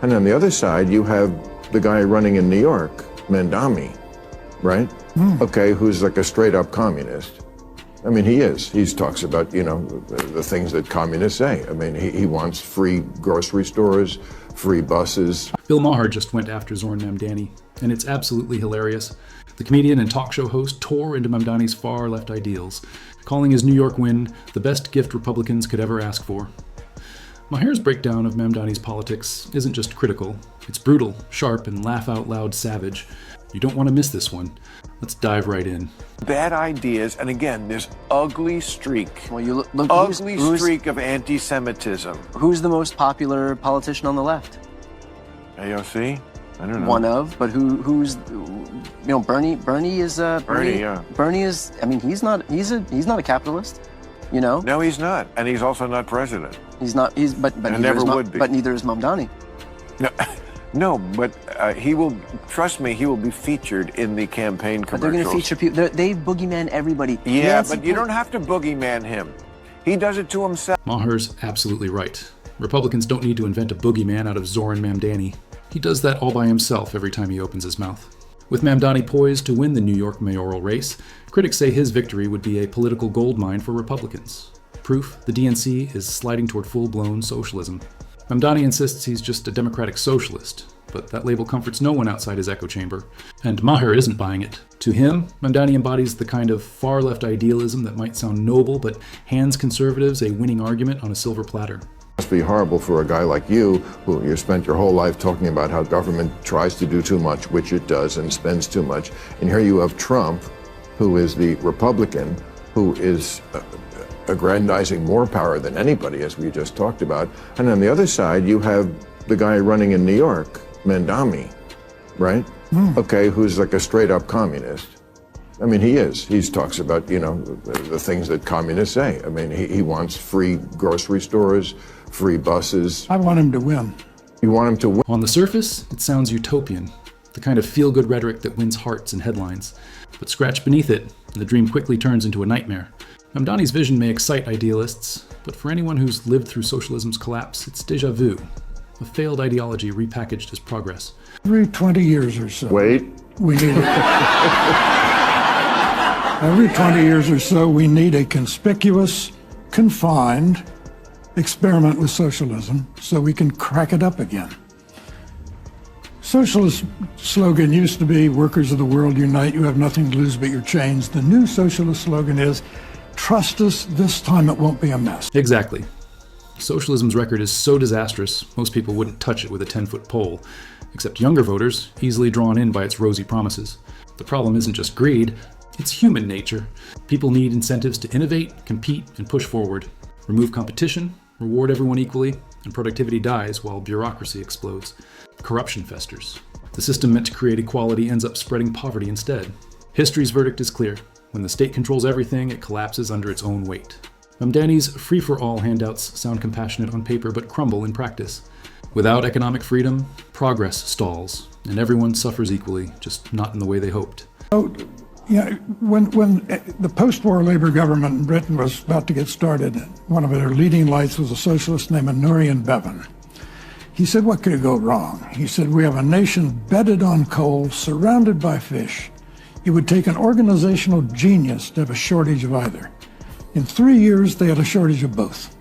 And on the other side, you have the guy running in New York, Mamdani, right? Okay, who's like a straight up communist. I mean, he is. He talks about, the things that communists say. I mean, he wants free grocery stores, free buses. Bill Maher just went after Zohran Mamdani, and it's absolutely hilarious. The comedian and talk show host tore into Mamdani's far-left ideals, calling his New York win the best gift Republicans could ever ask for. Maher's breakdown of Mamdani's politics isn't just critical. It's brutal, sharp, and laugh-out-loud savage. You don't want to miss this one. Let's dive right in. Bad ideas, and again, this ugly streak. Well, you look ugly streak of anti-Semitism. Who's the most popular politician on the left? AOC? I don't know. One of, but who's Bernie? Bernie is Bernie, yeah. Bernie is. I mean, he's not a capitalist. No, he's not, and he's also not president. He's not. But never would be. But neither is Mamdani. No, but he will. Trust me, he will be featured in the campaign commercials. But they're going to feature people. They boogeyman everybody. Yeah, but you don't have to boogeyman him. He does it to himself. Maher's absolutely right. Republicans don't need to invent a boogeyman out of Zohran Mamdani. He does that all by himself every time he opens his mouth. With Mamdani poised to win the New York mayoral race, critics say his victory would be a political goldmine for Republicans. Proof the DNC is sliding toward full-blown socialism. Mamdani insists he's just a democratic socialist, but that label comforts no one outside his echo chamber. And Maher isn't buying it. To him, Mamdani embodies the kind of far-left idealism that might sound noble, but hands conservatives a winning argument on a silver platter. It must be horrible for a guy like you, who you spent your whole life talking about how government tries to do too much, which it does, and spends too much. And here you have Trump, who is the Republican, who is aggrandizing more power than anybody, as we just talked about. And on the other side, you have the guy running in New York, Mamdani, right? Okay, who's like a straight up communist. I mean, he is. He talks about, the things that communists say. I mean, he wants free grocery stores, free buses. I want him to win. You want him to win? On the surface, it sounds utopian, the kind of feel-good rhetoric that wins hearts and headlines. But scratch beneath it, and the dream quickly turns into a nightmare. Mamdani's vision may excite idealists, but for anyone who's lived through socialism's collapse, it's déjà vu, a failed ideology repackaged as progress. Every 20 years or so. Wait. We need Every 20 years or so, we need a conspicuous, confined experiment with socialism so we can crack it up again. Socialist slogan used to be, workers of the world unite, you have nothing to lose but your chains. The new socialist slogan is, trust us, this time it won't be a mess. Exactly. Socialism's record is so disastrous, most people wouldn't touch it with a 10-foot pole, except younger voters, easily drawn in by its rosy promises. The problem isn't just greed, it's human nature. People need incentives to innovate, compete, and push forward. Remove competition, reward everyone equally, and productivity dies while bureaucracy explodes. Corruption festers. The system meant to create equality ends up spreading poverty instead. History's verdict is clear. When the state controls everything, it collapses under its own weight. Mamdani's free-for-all handouts sound compassionate on paper but crumble in practice. Without economic freedom, progress stalls, and everyone suffers equally, just not in the way they hoped. When the post-war Labour government in Britain was about to get started, one of their leading lights was a socialist named Nurian Bevan. He said, what could go wrong? He said, we have a nation bedded on coal, surrounded by fish. It would take an organizational genius to have a shortage of either. In 3 years, they had a shortage of both.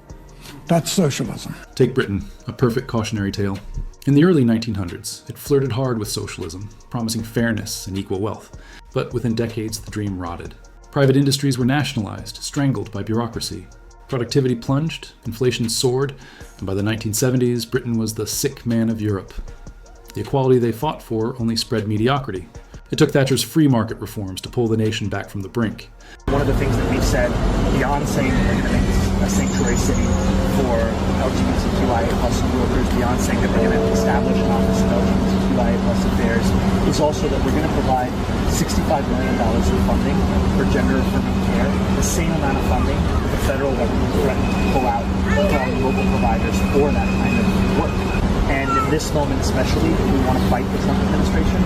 That's socialism. Take Britain, a perfect cautionary tale. In the early 1900s, it flirted hard with socialism, promising fairness and equal wealth. But within decades, the dream rotted. Private industries were nationalized, strangled by bureaucracy. Productivity plunged, inflation soared, and by the 1970s, Britain was the sick man of Europe. The equality they fought for only spread mediocrity. It took Thatcher's free market reforms to pull the nation back from the brink. One of the things that we've said, beyond saying that we're going to make this a sanctuary city for LGBTQIA+ workers, beyond saying that we're going to establish an office of LGBTQIA+ affairs, is also that we're going to provide $65 million in funding for gender-affirming care, the same amount of funding that the federal government threatened to pull out from local providers for that kind of work. And in this moment especially, if we want to fight the Trump administration,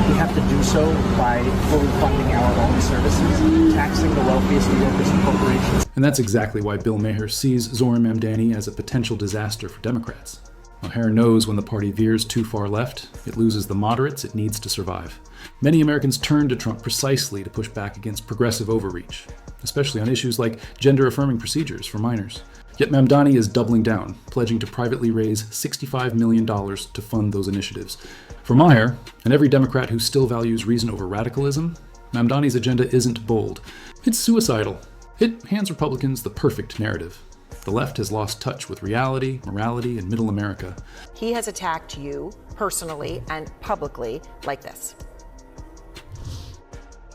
we have to do so by fully funding our own services, taxing the wealthiest New Yorkers and corporations. And that's exactly why Bill Maher sees Zohran Mamdani as a potential disaster for Democrats. Maher knows when the party veers too far left, it loses the moderates it needs to survive. Many Americans turn to Trump precisely to push back against progressive overreach, especially on issues like gender-affirming procedures for minors. Yet Mamdani is doubling down, pledging to privately raise $65 million to fund those initiatives. For Maher, and every Democrat who still values reason over radicalism, Mamdani's agenda isn't bold. It's suicidal. It hands Republicans the perfect narrative. The left has lost touch with reality, morality, and middle America. He has attacked you personally and publicly like this.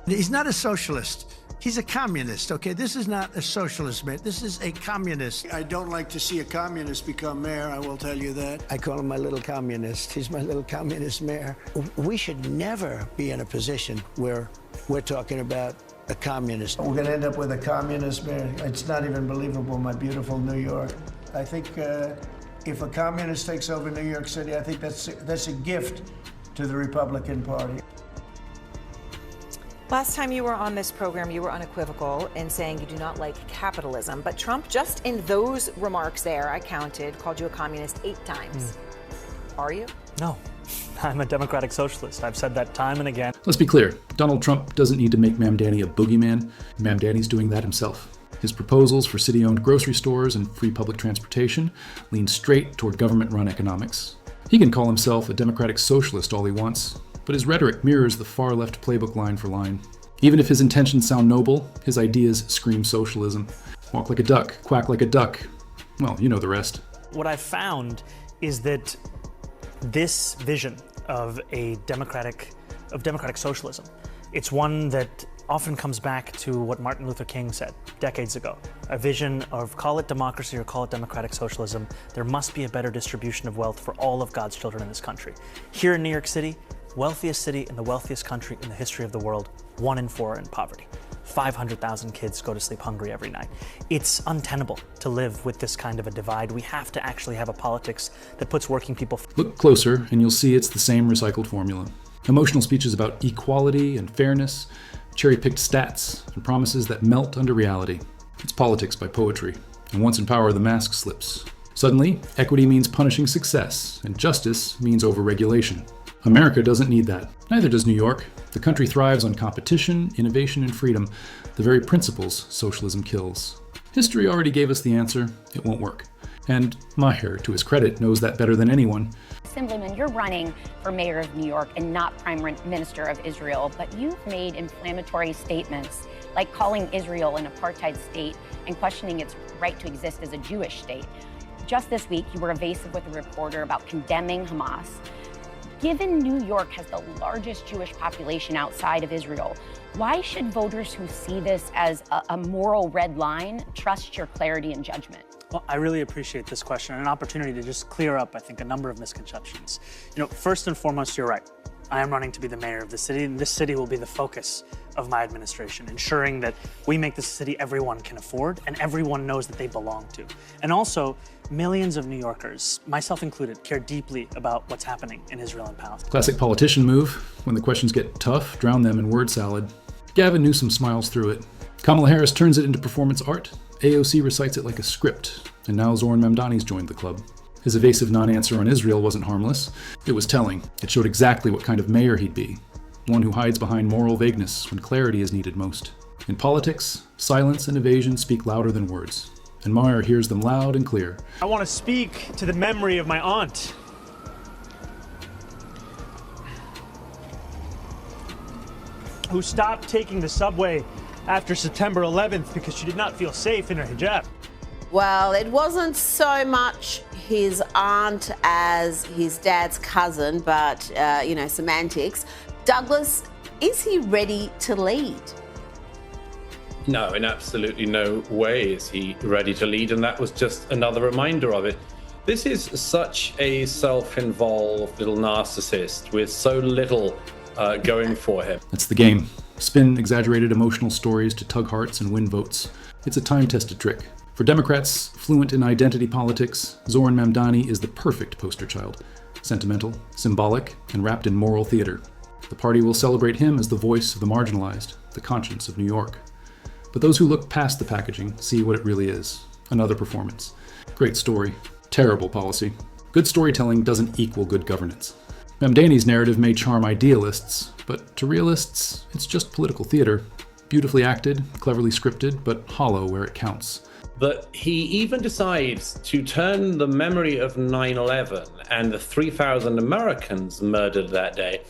He's not a socialist. He's a communist, okay? This is not a socialist, man. This is a communist. I don't like to see a communist become mayor, I will tell you that. I call him my little communist. He's my little communist mayor. We should never be in a position where we're talking about a communist. We're gonna end up with a communist mayor. It's not even believable, my beautiful New York. I think if a communist takes over New York City, I think that's a gift to the Republican Party. Last time you were on this program, you were unequivocal in saying you do not like capitalism. But Trump, just in those remarks there, I counted, called you a communist 8 times. Are you? No, I'm a democratic socialist. I've said that time and again. Let's be clear, Donald Trump doesn't need to make Mamdani a boogeyman. Mamdani's doing that himself. His proposals for city-owned grocery stores and free public transportation lean straight toward government-run economics. He can call himself a democratic socialist all he wants, but his rhetoric mirrors the far-left playbook line for line. Even if his intentions sound noble, his ideas scream socialism. Walk like a duck, quack like a duck. Well, you know the rest. What I've found is that this vision of democratic socialism, it's one that often comes back to what Martin Luther King said decades ago. A vision of, call it democracy or call it democratic socialism, there must be a better distribution of wealth for all of God's children in this country. Here in New York City, wealthiest city in the wealthiest country in the history of the world, 1 in 4 are in poverty. 500,000 kids go to sleep hungry every night. It's untenable to live with this kind of a divide. We have to actually have a politics that puts working people. Look closer and you'll see it's the same recycled formula. Emotional speeches about equality and fairness, cherry-picked stats, and promises that melt under reality. It's politics by poetry. And once in power, the mask slips. Suddenly, equity means punishing success, and justice means overregulation. America doesn't need that. Neither does New York. The country thrives on competition, innovation, and freedom, the very principles socialism kills. History already gave us the answer. It won't work. And Maher, to his credit, knows that better than anyone. Assemblyman, you're running for mayor of New York and not prime minister of Israel, but you've made inflammatory statements like calling Israel an apartheid state and questioning its right to exist as a Jewish state. Just this week, you were evasive with a reporter about condemning Hamas. Given New York has the largest Jewish population outside of Israel, why should voters who see this as a moral red line trust your clarity and judgment? Well, I really appreciate this question and an opportunity to just clear up, I think, a number of misconceptions. First and foremost, you're right. I am running to be the mayor of the city, and this city will be the focus of my administration, ensuring that we make this a city everyone can afford and everyone knows that they belong to. And also, millions of New Yorkers, myself included, care deeply about what's happening in Israel and Palestine. Classic politician move. When the questions get tough, drown them in word salad. Gavin Newsom smiles through it. Kamala Harris turns it into performance art. AOC recites it like a script. And now Zohran Mamdani's joined the club. His evasive non-answer on Israel wasn't harmless. It was telling. It showed exactly what kind of mayor he'd be. One who hides behind moral vagueness when clarity is needed most. In politics, silence and evasion speak louder than words. And Maher hears them loud and clear. I want to speak to the memory of my aunt, who stopped taking the subway after September 11th because she did not feel safe in her hijab. Well, it wasn't so much his aunt as his dad's cousin, but, semantics. Douglas, is he ready to lead? No, in absolutely no way is he ready to lead, and that was just another reminder of it. This is such a self-involved little narcissist with so little going for him. That's the game. Spin exaggerated emotional stories to tug hearts and win votes. It's a time-tested trick. For Democrats fluent in identity politics, Zohran Mamdani is the perfect poster child. Sentimental, symbolic, and wrapped in moral theater. The party will celebrate him as the voice of the marginalized, the conscience of New York. But those who look past the packaging see what it really is. Another performance. Great story. Terrible policy. Good storytelling doesn't equal good governance. Mamdani's narrative may charm idealists, but to realists, it's just political theater. Beautifully acted, cleverly scripted, but hollow where it counts. That he even decides to turn the memory of 9/11 and the 3,000 Americans murdered that day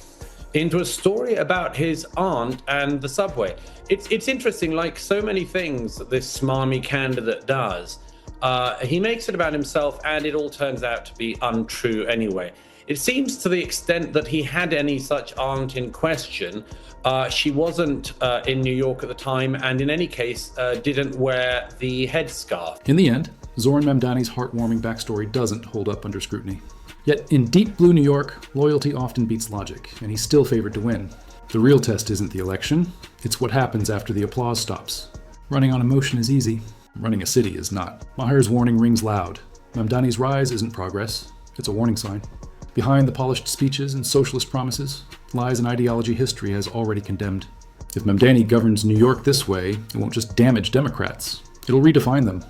into a story about his aunt and the subway. It's interesting, like so many things that this smarmy candidate does, he makes it about himself and it all turns out to be untrue anyway. It seems to the extent that he had any such aunt in question, she wasn't in New York at the time, and in any case, didn't wear the headscarf. In the end, Zohran Mamdani's heartwarming backstory doesn't hold up under scrutiny. Yet in deep blue New York, loyalty often beats logic, and he's still favored to win. The real test isn't the election, it's what happens after the applause stops. Running on emotion is easy, running a city is not. Maher's warning rings loud. Mamdani's rise isn't progress, it's a warning sign. Behind the polished speeches and socialist promises lies an ideology history has already condemned. If Mamdani governs New York this way, it won't just damage Democrats, it'll redefine them.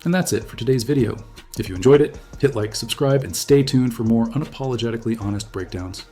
And that's it for today's video. If you enjoyed it, hit like, subscribe, and stay tuned for more unapologetically honest breakdowns.